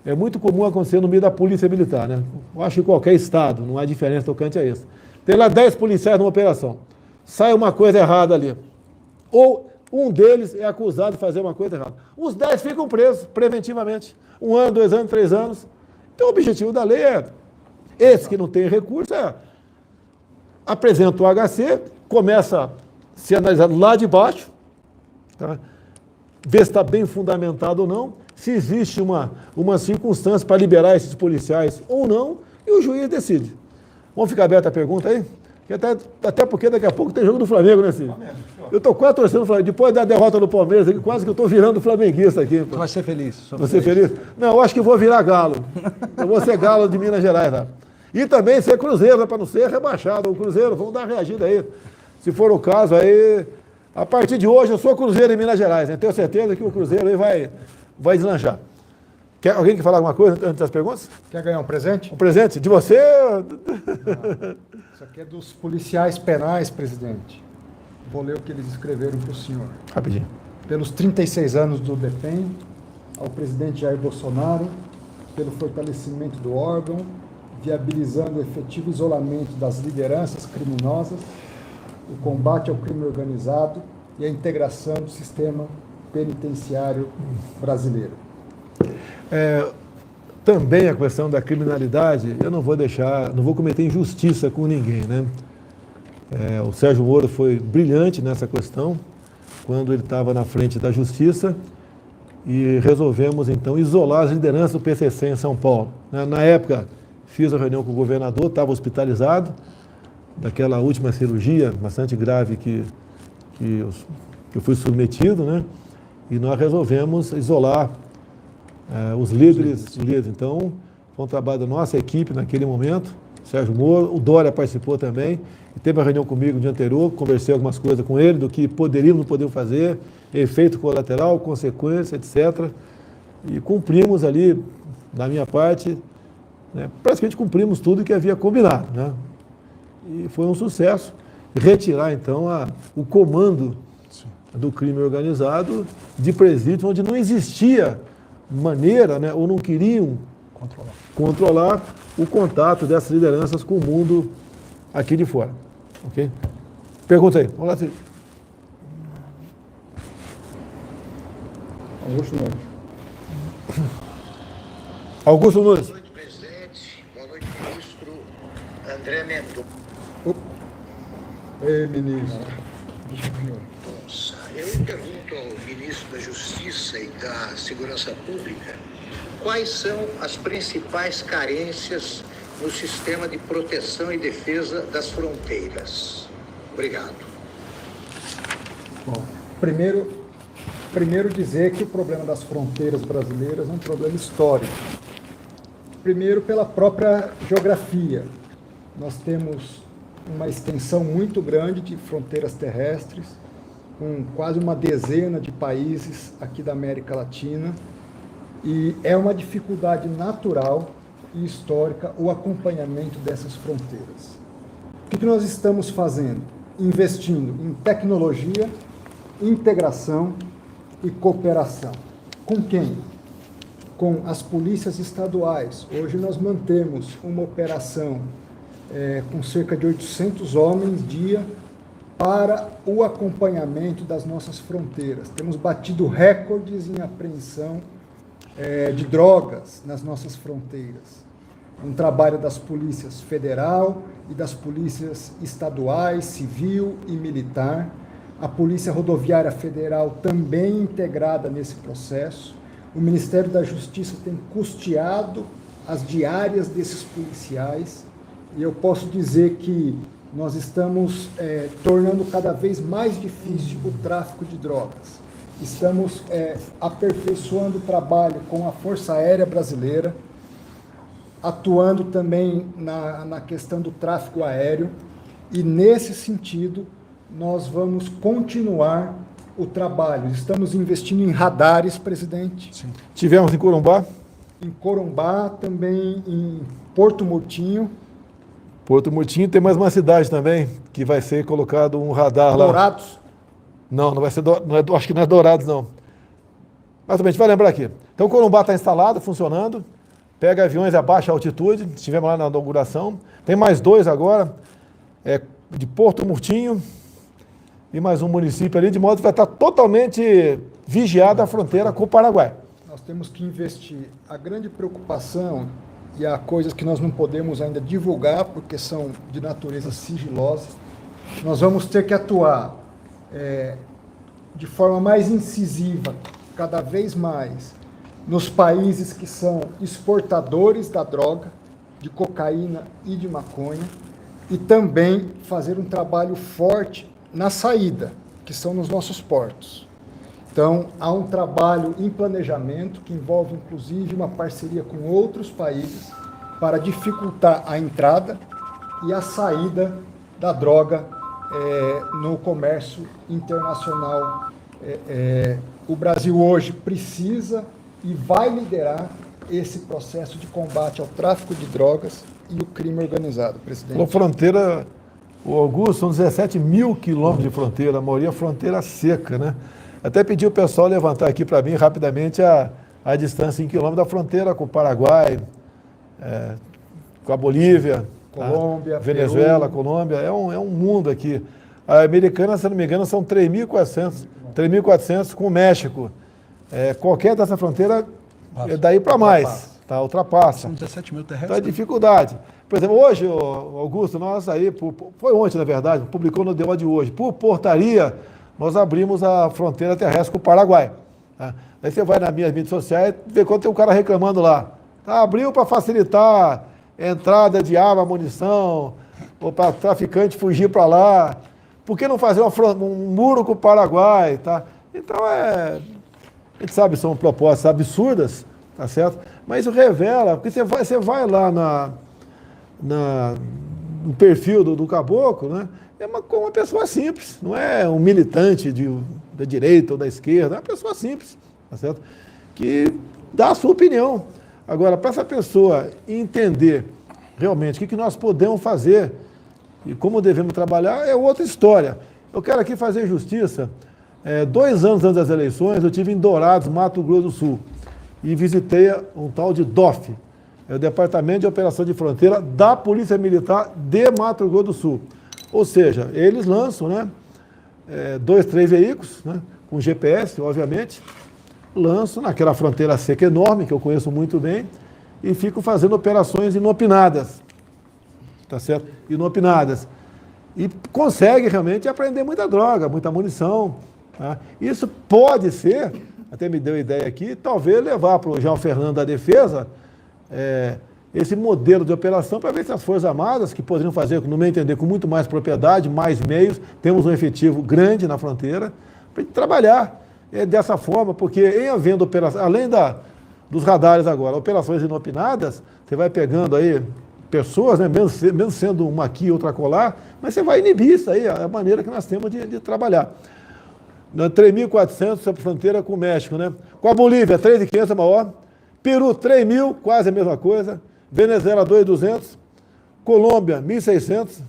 É muito comum acontecer no meio da polícia militar, né? Eu acho que qualquer estado, não há diferença tocante a isso. Tem lá 10 policiais numa operação, sai uma coisa errada ali, ou um deles é acusado de fazer uma coisa errada. Os 10 ficam presos preventivamente, 1 ano, 2 anos, 3 anos. Então o objetivo da lei esse que não tem recurso, apresenta o HC, começa a ser analisado lá de baixo, tá? Ver se está bem fundamentado ou não, se existe uma circunstância para liberar esses policiais ou não, e o juiz decide. Vamos ficar aberta a pergunta aí? Até porque daqui a pouco tem jogo do Flamengo, né, Cid? Eu estou quase torcendo o Flamengo. Depois da derrota do Palmeiras, quase que eu estou virando flamenguista aqui. Você vai ser feliz. Você feliz? Não, eu acho que vou virar galo. Eu vou ser galo de Minas Gerais, tá? E também ser Cruzeiro, para não ser rebaixado. O Cruzeiro, vamos dar uma reagida aí. Se for o caso, aí A partir de hoje eu sou Cruzeiro em Minas Gerais, né? Tenho certeza que o Cruzeiro aí vai deslanchar. Alguém quer falar alguma coisa antes das perguntas? Quer ganhar um presente? Um presente de você? Isso aqui é dos policiais penais, presidente. Vou ler o que eles escreveram para o senhor. Rapidinho. Pelos 36 anos do DEPEN, ao presidente Jair Bolsonaro, pelo fortalecimento do órgão, viabilizando o efetivo isolamento das lideranças criminosas, o combate ao crime organizado e a integração do sistema penitenciário brasileiro. Também a questão da criminalidade, eu não vou cometer injustiça com ninguém, né? O Sérgio Moro foi brilhante nessa questão, quando ele estava na frente da Justiça, e resolvemos, então, isolar as lideranças do PCC em São Paulo. Na época, fiz a reunião com o governador, estava hospitalizado, daquela última cirurgia bastante grave que eu fui submetido, né? E nós resolvemos isolar os líderes. Então, foi um trabalho da nossa equipe naquele momento, Sérgio Moro, o Dória participou também, e teve uma reunião comigo no dia anterior, conversei algumas coisas com ele, do que poderíamos, não podíamos fazer, efeito colateral, consequência, etc. E cumprimos ali, da minha parte, né, praticamente cumprimos tudo que havia combinado, né? E foi um sucesso retirar, então, o comando do crime organizado de presídios onde não existia maneira, né, ou não queriam controlar o contato dessas lideranças com o mundo aqui de fora. Ok? Pergunta aí. Vamos lá, Cid. Augusto Nunes. Augusto Nunes. Boa noite, presidente. Boa noite, ministro André Mendonça. Ei, ministro. Eu pergunto ao ministro da Justiça e da Segurança Pública quais são as principais carências no sistema de proteção e defesa das fronteiras. Obrigado. Bom, primeiro dizer que o problema das fronteiras brasileiras é um problema histórico. Primeiro, pela própria geografia. Nós temos uma extensão muito grande de fronteiras terrestres, com quase uma dezena de países aqui da América Latina, e é uma dificuldade natural e histórica o acompanhamento dessas fronteiras. O que nós estamos fazendo? Investindo em tecnologia, integração e cooperação. Com quem? Com as polícias estaduais. Hoje nós mantemos uma operação com cerca de 800 homens dia para o acompanhamento das nossas fronteiras. Temos batido recordes em apreensão de drogas nas nossas fronteiras. Um trabalho das polícias federal e das polícias estaduais, civil e militar. A Polícia Rodoviária Federal também integrada nesse processo. O Ministério da Justiça tem custeado as diárias desses policiais. E eu posso dizer que nós estamos tornando cada vez mais difícil o tráfico de drogas. Estamos aperfeiçoando o trabalho com a Força Aérea Brasileira, atuando também na questão do tráfego aéreo, e nesse sentido nós vamos continuar o trabalho. Estamos investindo em radares, presidente. Sim. Tivemos em Corumbá. Em Corumbá, também em Porto Murtinho. Porto Murtinho, tem mais uma cidade também, que vai ser colocado um radar lá. Dourados? Não vai ser, acho que não é Dourados, não. Mas também a gente vai lembrar aqui. Então, Corumbá está instalado, funcionando, pega aviões a baixa altitude, estivemos lá na inauguração. Tem mais 2 agora, de Porto Murtinho e mais um município ali, de modo que vai estar totalmente vigiada a fronteira com o Paraguai. Nós temos que investir. A grande preocupação, e há coisas que nós não podemos ainda divulgar, porque são de natureza sigilosa, nós vamos ter que atuar de forma mais incisiva, cada vez mais, nos países que são exportadores da droga, de cocaína e de maconha, e também fazer um trabalho forte na saída, que são nos nossos portos. Então, há um trabalho em planejamento, que envolve, inclusive, uma parceria com outros países para dificultar a entrada e a saída da droga no comércio internacional. O Brasil hoje precisa e vai liderar esse processo de combate ao tráfico de drogas e o crime organizado, presidente. A fronteira, o Augusto, são 17 mil quilômetros de fronteira, a maioria fronteira seca, né? Até pedi o pessoal levantar aqui para mim rapidamente a distância em quilômetros da fronteira com o Paraguai, com a Bolívia, Colômbia, Venezuela, Peru. Colômbia, é um mundo aqui. A americana, se não me engano, são 3.400 com o México. Qualquer dessa fronteira é daí para mais, tá? Ultrapassa. São 17 mil Então é terrestres. dificuldade. Por exemplo, hoje, Augusto, nós aí, foi ontem na verdade, publicou no DO de hoje, por portaria, nós abrimos a fronteira terrestre com o Paraguai. Tá? Aí você vai nas minhas mídias sociais e vê quando tem um cara reclamando lá. Tá, abriu para facilitar entrada de arma, munição, ou para traficante fugir para lá. Por que não fazer um muro com o Paraguai? Tá? Então, a gente sabe, são propostas absurdas, tá certo? Mas isso revela, porque você vai lá no perfil do caboclo, né? É uma pessoa simples, não é um militante da direita ou da esquerda, é uma pessoa simples, tá certo? Que dá a sua opinião. Agora, para essa pessoa entender realmente o que nós podemos fazer e como devemos trabalhar, é outra história. Eu quero aqui fazer justiça. 2 anos antes das eleições, eu estive em Dourados, Mato Grosso do Sul, e visitei um tal de DOF, o Departamento de Operação de Fronteira da Polícia Militar de Mato Grosso do Sul. Ou seja, eles lançam, né, 2, 3 veículos, né, com GPS, obviamente, lançam naquela fronteira seca enorme, que eu conheço muito bem, e ficam fazendo operações inopinadas, tá certo? Inopinadas. E consegue realmente apreender muita droga, muita munição. Tá? Isso pode ser, até me deu a ideia aqui, talvez levar para o João Fernando da Defesa esse modelo de operação para ver se as Forças Armadas, que poderiam fazer, no meu entender, com muito mais propriedade, mais meios, temos um efetivo grande na fronteira, para trabalhar dessa forma, porque em havendo operação, além dos radares agora, operações inopinadas, você vai pegando aí pessoas, né, mesmo sendo uma aqui e outra colar, mas você vai inibir isso aí, a maneira que nós temos de trabalhar. 3.400 sobre a fronteira com o México, né? Com a Bolívia, 3.500 é maior. Peru, 3.000, quase a mesma coisa. Venezuela, 2.200. Colômbia, 1.600.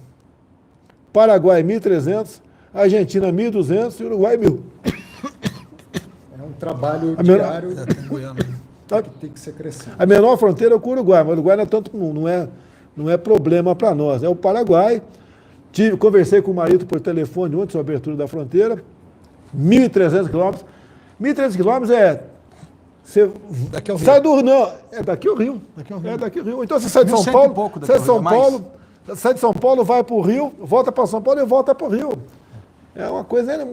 Paraguai, 1.300. Argentina, 1.200. E Uruguai, 1.000. É um trabalho diário que tem que ser crescido. A menor fronteira é com o Uruguai, mas o Uruguai não é problema para nós. É o Paraguai. Conversei com o marido por telefone ontem sobre a abertura da fronteira. 1.300 quilômetros. 1.300 quilômetros você daqui ao Rio. Sai do... Não, é daqui ao Rio. É daqui ao Rio. Então você sai de São Paulo, sai de São Paulo, vai para o Rio, volta para São Paulo e volta para o Rio. É uma coisa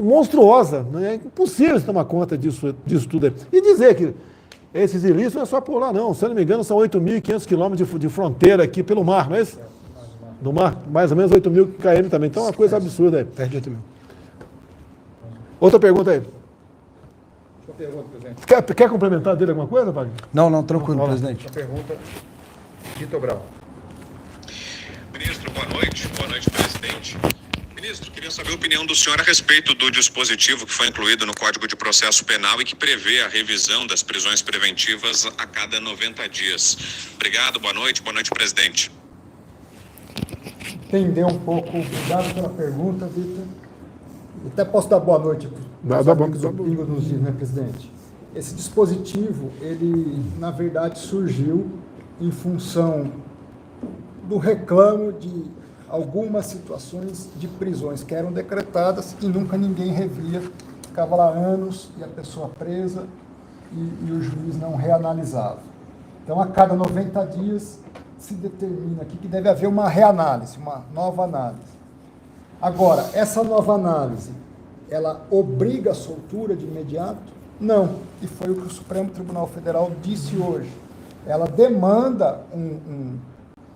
monstruosa. É impossível tomar conta disso tudo aí. E dizer que esses ilícitos não é só por lá, não. Se eu não me engano, são 8.500 quilômetros de fronteira aqui pelo mar, não é isso? No mar, mais ou menos 8.000 km também. Então é uma coisa absurda aí. Perde 8.000. Outra pergunta aí. Outra pergunta, presidente. Quer complementar dele alguma coisa, Wagner? Não, tranquilo, presidente. Outra pergunta. Vitor Brau. Ministro, boa noite. Boa noite, presidente. Ministro, queria saber a opinião do senhor a respeito do dispositivo que foi incluído no Código de Processo Penal e que prevê a revisão das prisões preventivas a cada 90 dias. Obrigado, boa noite, presidente. Entender um pouco, obrigado pela pergunta, Vitor. Até posso dar boa noite para os amigos do Pingo nos Is, né, presidente? Esse dispositivo, ele, na verdade, surgiu em função do reclamo de algumas situações de prisões que eram decretadas e nunca ninguém revia. Ficava lá anos e a pessoa presa e o juiz não reanalisava. Então, a cada 90 dias, se determina aqui que deve haver uma reanálise, uma nova análise. Agora, essa nova análise, ela obriga a soltura de imediato? Não. E foi o que o Supremo Tribunal Federal disse hoje. Ela demanda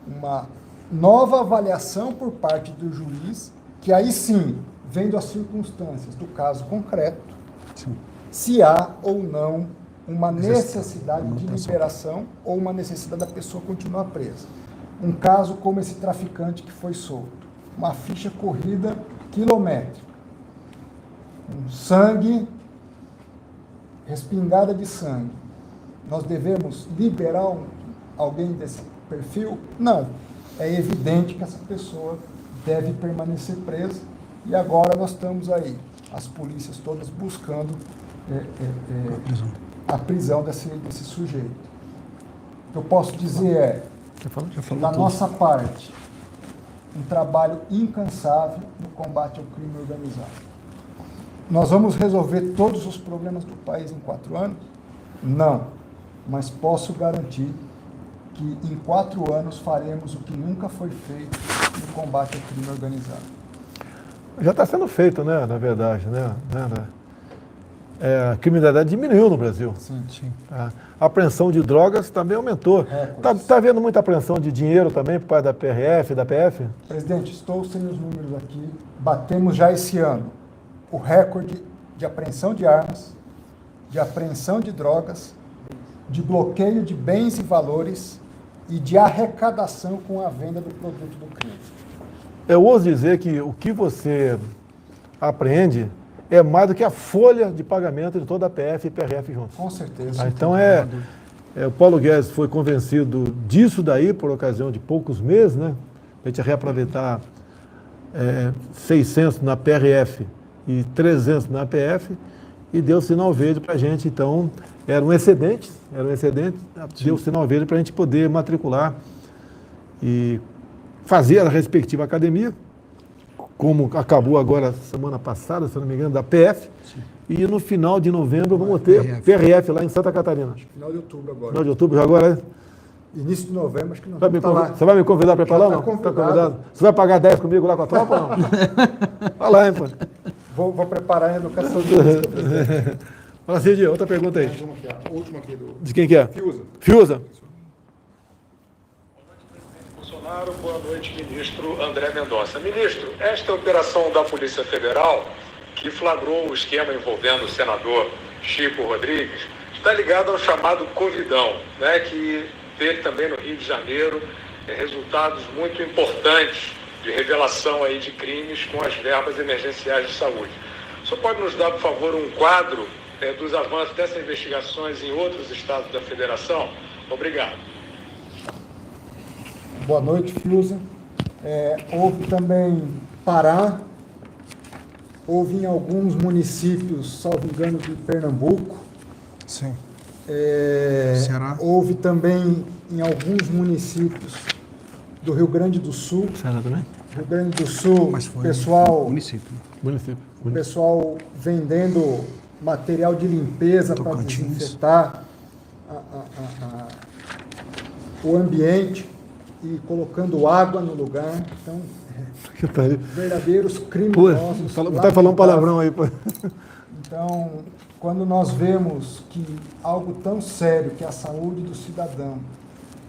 uma nova avaliação por parte do juiz, que aí sim, vendo as circunstâncias do caso concreto, se há ou não uma necessidade de liberação ou uma necessidade da pessoa continuar presa. Um caso como esse traficante que foi solto. uma ficha corrida quilométrica, com sangue, respingada de sangue. Nós devemos liberar alguém desse perfil? Não. É evidente que essa pessoa deve permanecer presa e agora nós estamos aí, as polícias todas buscando a prisão desse sujeito. O que eu posso dizer é, da nossa parte, um trabalho incansável no combate ao crime organizado. Nós vamos resolver todos os problemas do país em 4 anos? Não, mas posso garantir que em 4 anos faremos o que nunca foi feito no combate ao crime organizado. Já está sendo feito, né, na verdade, né? A criminalidade diminuiu no Brasil. Sim. A apreensão de drogas também aumentou. Está havendo muita apreensão de dinheiro também por parte da PRF, da PF? Presidente, estou sem os números aqui. Batemos já esse ano o recorde de apreensão de armas, de apreensão de drogas, de bloqueio de bens e valores e de arrecadação com a venda do produto do crime. Eu ouso dizer que o que você apreende é mais do que a folha de pagamento de toda a PF e PRF juntos. Com certeza. Então o Paulo Guedes foi convencido disso daí por ocasião de poucos meses, né? A gente ia reaproveitar 600 na PRF e 300 na PF e deu sinal verde para a gente. Então era um excedente, deu sinal verde para a gente poder matricular e fazer a respectiva academia, como acabou agora semana passada, se não me engano, da PF. Sim. E no final de novembro vamos ter PRF lá em Santa Catarina. Final de outubro agora. Final de outubro já agora, Início de novembro, acho que não vamos estar lá. Você vai me convidar para ir para lá ou não? Tá convidado. Você vai pagar 10 comigo lá com a tropa ou não? Vai lá, hein, pô. Vou preparar a educação física. Fala, Cid, outra pergunta aí. A última aqui do... De quem que é? Fiuza. Bolsonaro, boa noite, ministro André Mendonça. Ministro, esta operação da Polícia Federal, que flagrou o esquema envolvendo o senador Chico Rodrigues, está ligada ao chamado Covidão, né, que teve também no Rio de Janeiro resultados muito importantes de revelação aí de crimes com as verbas emergenciais de saúde. O senhor pode nos dar, por favor, um quadro dos avanços dessas investigações em outros estados da Federação? Obrigado. Boa noite, Fiuza. Houve também Pará, houve em alguns municípios, salvo engano, de Pernambuco. Sim. Ceará. Houve também em alguns municípios do Rio Grande do Sul. Ceará também? Rio Grande do Sul, mas foi pessoal, município. O pessoal vendendo material de limpeza para desinfetar o ambiente e colocando água no lugar. Então, verdadeiros criminosos. Não está falando palavrão aí, pô. Então, quando nós vemos que algo tão sério, que a saúde do cidadão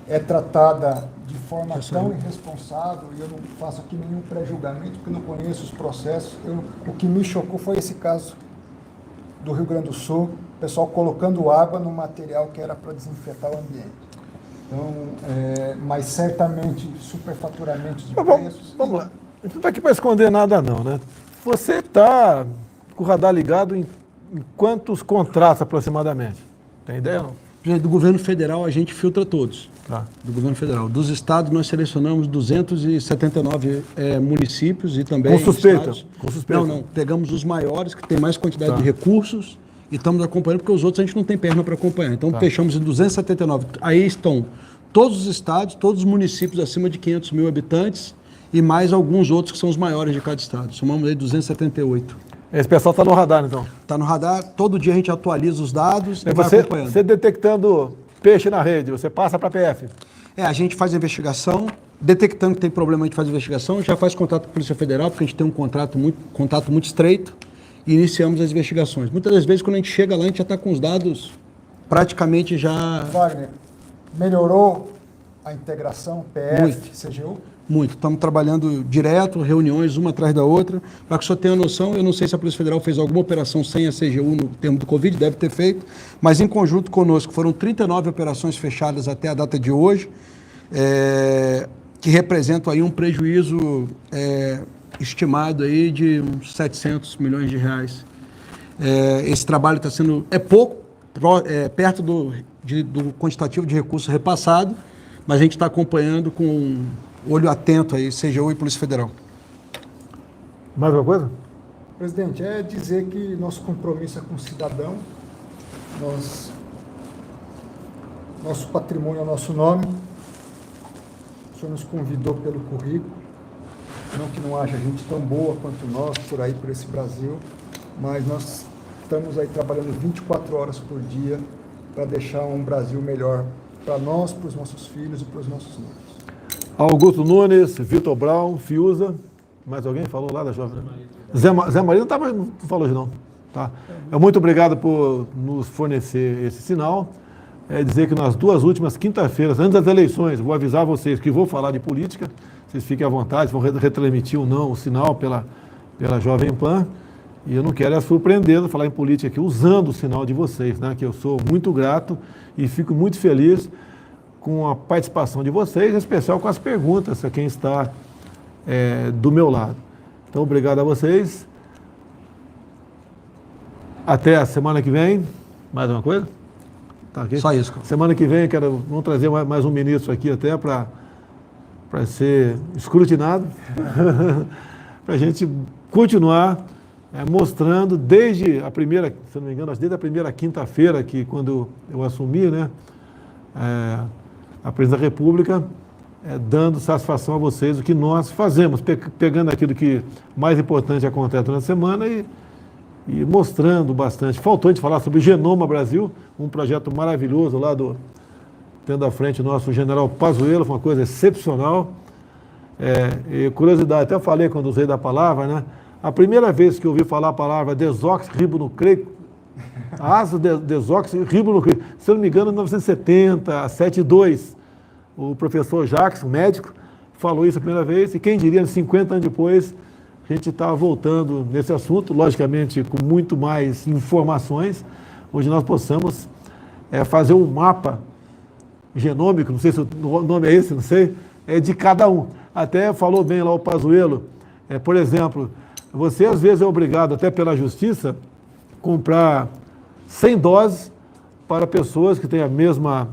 é tratada de forma tão irresponsável, e eu não faço aqui nenhum pré-julgamento, porque eu não conheço os processos, o que me chocou foi esse caso do Rio Grande do Sul, o pessoal colocando água no material que era para desinfetar o ambiente. Então, mas certamente superfaturamento de preços. Vamos lá. A gente não está aqui para esconder nada não, né? Você está com o radar ligado em quantos contratos aproximadamente? Tem ideia ou não? Do governo federal a gente filtra todos. Tá. Do governo federal. Dos estados nós selecionamos 279 municípios e também com suspeita? Estados. Com suspeita? Não. Pegamos os maiores, que tem mais quantidade de recursos, e estamos acompanhando, porque os outros a gente não tem perna para acompanhar. Então fechamos em 279. Aí estão todos os estados, todos os municípios acima de 500 mil habitantes e mais alguns outros que são os maiores de cada estado. Somamos aí 278. Esse pessoal está no radar, então? Está no radar, todo dia a gente atualiza os dados e vai acompanhando. Você detectando peixe na rede, você passa para a PF? A gente faz a investigação, detectando que tem problema, a gente faz a investigação, já faz contato com a Polícia Federal, porque a gente tem um contato muito estreito, e iniciamos as investigações. Muitas das vezes, quando a gente chega lá, a gente já está com os dados praticamente já... Wagner, melhorou a integração PF-CGU? Muito. Estamos trabalhando direto, reuniões uma atrás da outra. Para que o senhor tenha noção, eu não sei se a Polícia Federal fez alguma operação sem a CGU no termo do Covid, deve ter feito, mas em conjunto conosco foram 39 operações fechadas até a data de hoje. que representam aí um prejuízo estimado aí de uns 700 milhões de reais. Esse trabalho está sendo... É pouco, perto do quantitativo de recursos repassado, mas a gente está acompanhando com olho atento aí, CGU e Polícia Federal. Mais uma coisa? Presidente, é dizer que nosso compromisso é com o cidadão, nosso patrimônio é o nosso nome. O senhor nos convidou pelo currículo, não que não haja gente tão boa quanto nós por aí, por esse Brasil, mas nós estamos aí trabalhando 24 horas por dia para deixar um Brasil melhor para nós, para os nossos filhos e para os nossos netos. Augusto Nunes, Vitor Brown, Fiuza, mais alguém falou lá da Jovem? Zé Maria não falou hoje não. Tá? Muito obrigado por nos fornecer esse sinal. Dizer que nas 2 últimas quinta-feiras, antes das eleições, vou avisar vocês que vou falar de política, vocês fiquem à vontade, vão retransmitir ou não o sinal pela Jovem Pan, e eu não quero surpreender falar em política aqui usando o sinal de vocês, né, que eu sou muito grato e fico muito feliz com a participação de vocês, em especial com as perguntas a quem está do meu lado. Então, obrigado a vocês. Até a semana que vem. Mais uma coisa? Tá aqui? Só isso. Semana que vem, vamos trazer mais um ministro aqui até para ser escrutinado, para a gente continuar mostrando desde a primeira, se não me engano, desde a primeira quinta-feira, que quando eu assumi, né, a presidência da República, dando satisfação a vocês o que nós fazemos, pegando aquilo que mais importante acontece durante a semana e mostrando bastante. Faltou a gente falar sobre o Genoma Brasil, um projeto maravilhoso lá tendo à frente o nosso general Pazuello, foi uma coisa excepcional. E curiosidade, até falei quando usei da palavra, né? A primeira vez que eu ouvi falar a palavra desoxirribonucleico, ácido desoxirribonucleico, se eu não me engano, em 1970, 72, o professor Jacques, um médico, falou isso a primeira vez, e quem diria, 50 anos depois, a gente está voltando nesse assunto, logicamente com muito mais informações, onde nós possamos fazer um mapa genômico, não sei se o nome é esse, não sei, de cada um. Até falou bem lá o Pazuello, por exemplo, você às vezes é obrigado, até pela justiça, comprar 100 doses para pessoas que têm a mesma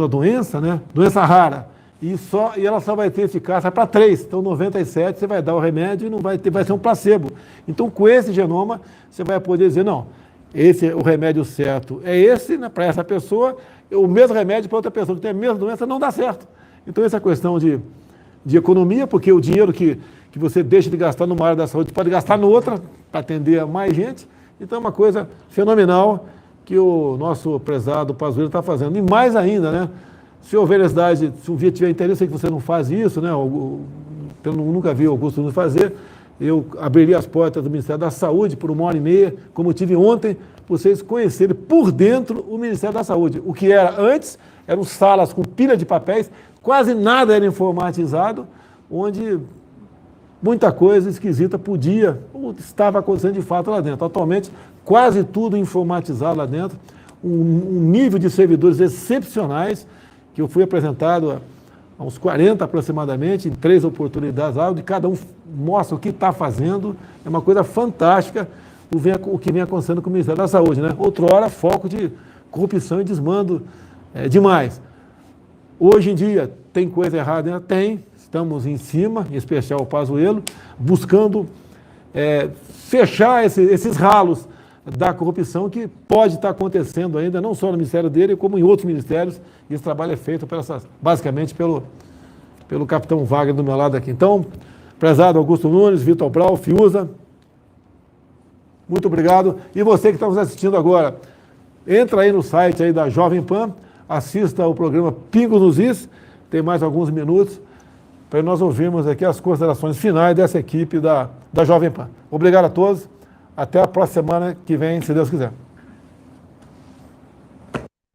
doença, né? Doença rara. E ela só vai ter eficácia para 3. Então, 97 você vai dar o remédio e não vai ser um placebo. Então, com esse genoma, você vai poder dizer, não, o remédio certo é esse, né, para essa pessoa, o mesmo remédio para outra pessoa que tem a mesma doença não dá certo. Então, essa questão de economia, porque o dinheiro que você deixa de gastar numa área da saúde pode gastar no outra para atender a mais gente. Então, é uma coisa fenomenal que o nosso prezado Pazuello está fazendo. E mais ainda, né? Se houver necessidade, se um dia tiver interesse, sei que você não faz isso, né? Eu nunca vi o Augusto Nunes fazer. Eu abriria as portas do Ministério da Saúde por 1h30, como eu tive ontem, para vocês conhecerem por dentro o Ministério da Saúde. O que era antes, eram salas com pilha de papéis, quase nada era informatizado, onde muita coisa esquisita podia ou estava acontecendo de fato lá dentro. Atualmente, quase tudo informatizado lá dentro, um nível de servidores excepcionais, que eu fui apresentado a uns 40 aproximadamente, em 3 oportunidades lá, onde cada um mostra o que está fazendo. É uma coisa fantástica o que vem acontecendo com o Ministério da Saúde, né? Outrora, foco de corrupção e desmando demais. Hoje em dia, tem coisa errada, né? Tem. Estamos em cima, em especial o Pazuello, buscando fechar esses ralos da corrupção que pode estar acontecendo ainda, não só no ministério dele, como em outros ministérios. E esse trabalho é feito basicamente pelo capitão Wagner do meu lado aqui. Então, prezado Augusto Nunes, Vitor Brown, Fiuza, muito obrigado. E você que está nos assistindo agora, entra aí no site aí da Jovem Pan, assista ao programa Pingos nos Is, tem mais alguns minutos, para nós ouvirmos aqui as considerações finais dessa equipe da Jovem Pan. Obrigado a todos. Até a próxima semana que vem, se Deus quiser.